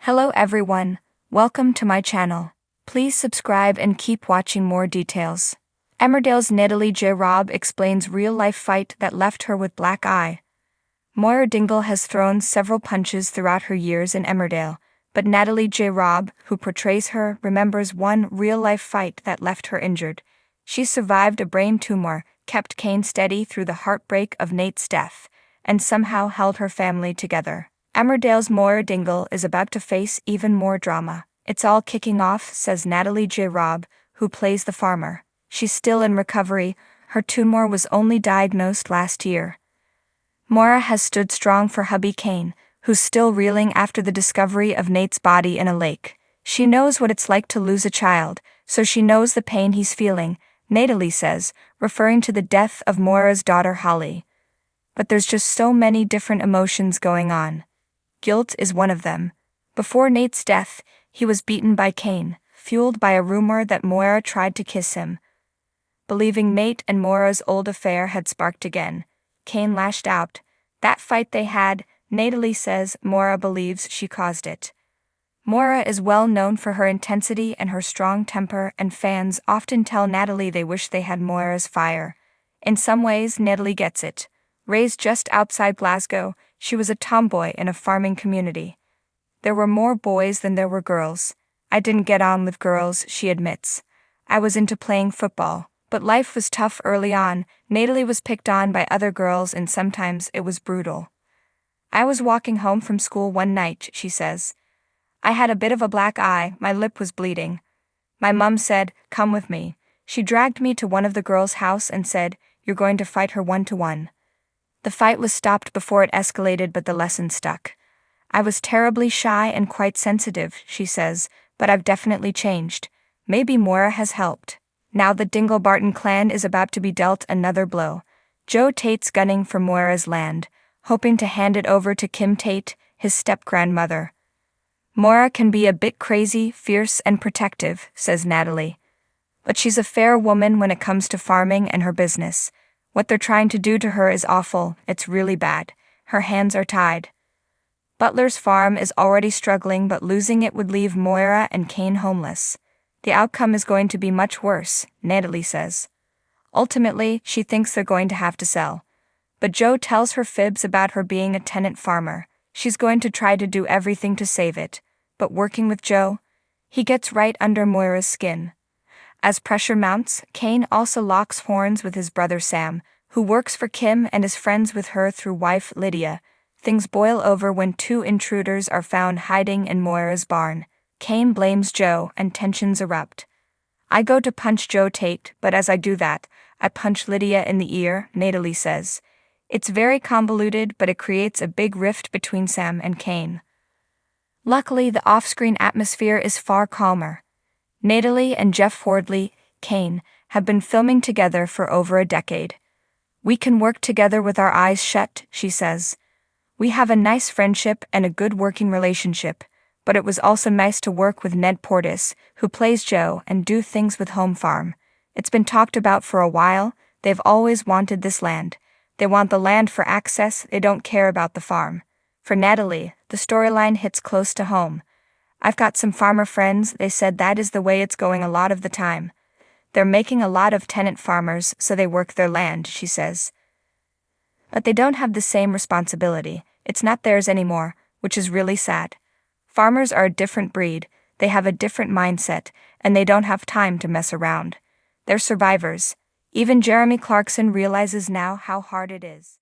Hello everyone, welcome to my channel. Please subscribe and keep watching more details. Emmerdale's Natalie Robb explains real-life fight that left her with black eye. Moira Dingle has thrown several punches throughout her years in Emmerdale, but Natalie Robb, who portrays her, remembers one real-life fight that left her injured. She survived a brain tumor, kept Kane steady through the heartbreak of Nate's death, and somehow held her family together. Emmerdale's Moira Dingle is about to face even more drama. It's all kicking off, says Natalie Robb, who plays the farmer. She's still in recovery. Her tumor was only diagnosed last year. Moira has stood strong for hubby Kane, who's still reeling after the discovery of Nate's body in a lake. She knows what it's like to lose a child, so she knows the pain he's feeling, Natalie says, referring to the death of Moira's daughter Holly. But there's just so many different emotions going on. Guilt is one of them. Before Nate's death, he was beaten by Kane, fueled by a rumor that Moira tried to kiss him. Believing Nate and Moira's old affair had sparked again, Kane lashed out. That fight they had, Natalie says Moira believes she caused it. Moira is well known for her intensity and her strong temper, and fans often tell Natalie they wish they had Moira's fire. In some ways, Natalie gets it. Raised just outside Glasgow, she was a tomboy in a farming community. There were more boys than there were girls. I didn't get on with girls, she admits. I was into playing football, but life was tough early on. Natalie was picked on by other girls and sometimes it was brutal. I was walking home from school one night, she says. I had a bit of a black eye, my lip was bleeding. My mum said, "Come with me." She dragged me to one of the girls' house and said, "You're going to fight her 1-to-1. The fight was stopped before it escalated, but the lesson stuck. I was terribly shy and quite sensitive, she says, but I've definitely changed. Maybe Moira has helped. Now the Dingle-Barton clan is about to be dealt another blow. Joe Tate's gunning for Moira's land, hoping to hand it over to Kim Tate, his step-grandmother. Moira can be a bit crazy, fierce, and protective, says Natalie. But she's a fair woman when it comes to farming and her business. What they're trying to do to her is awful, it's really bad. Her hands are tied. Butler's farm is already struggling, but losing it would leave Moira and Kane homeless. The outcome is going to be much worse, Natalie says. Ultimately, she thinks they're going to have to sell. But Joe tells her fibs about her being a tenant farmer. She's going to try to do everything to save it. But working with Joe, he gets right under Moira's skin. As pressure mounts, Kane also locks horns with his brother Sam, who works for Kim and is friends with her through wife Lydia. Things boil over when two intruders are found hiding in Moira's barn. Kane blames Joe and tensions erupt. I go to punch Joe Tate, but as I do that, I punch Lydia in the ear, Natalie says. It's very convoluted, but it creates a big rift between Sam and Kane. Luckily, the off-screen atmosphere is far calmer. Natalie and Jeff Wardley, Kane, have been filming together for over a decade. We can work together with our eyes shut, she says. We have a nice friendship and a good working relationship, but it was also nice to work with Ned Portis, who plays Joe, and do things with Home Farm. It's been talked about for a while. They've always wanted this land. They want the land for access, they don't care about the farm. For Natalie, the storyline hits close to home. I've got some farmer friends, they said that is the way it's going a lot of the time. They're making a lot of tenant farmers, so they work their land, she says. But they don't have the same responsibility, it's not theirs anymore, which is really sad. Farmers are a different breed, they have a different mindset, and they don't have time to mess around. They're survivors. Even Jeremy Clarkson realizes now how hard it is.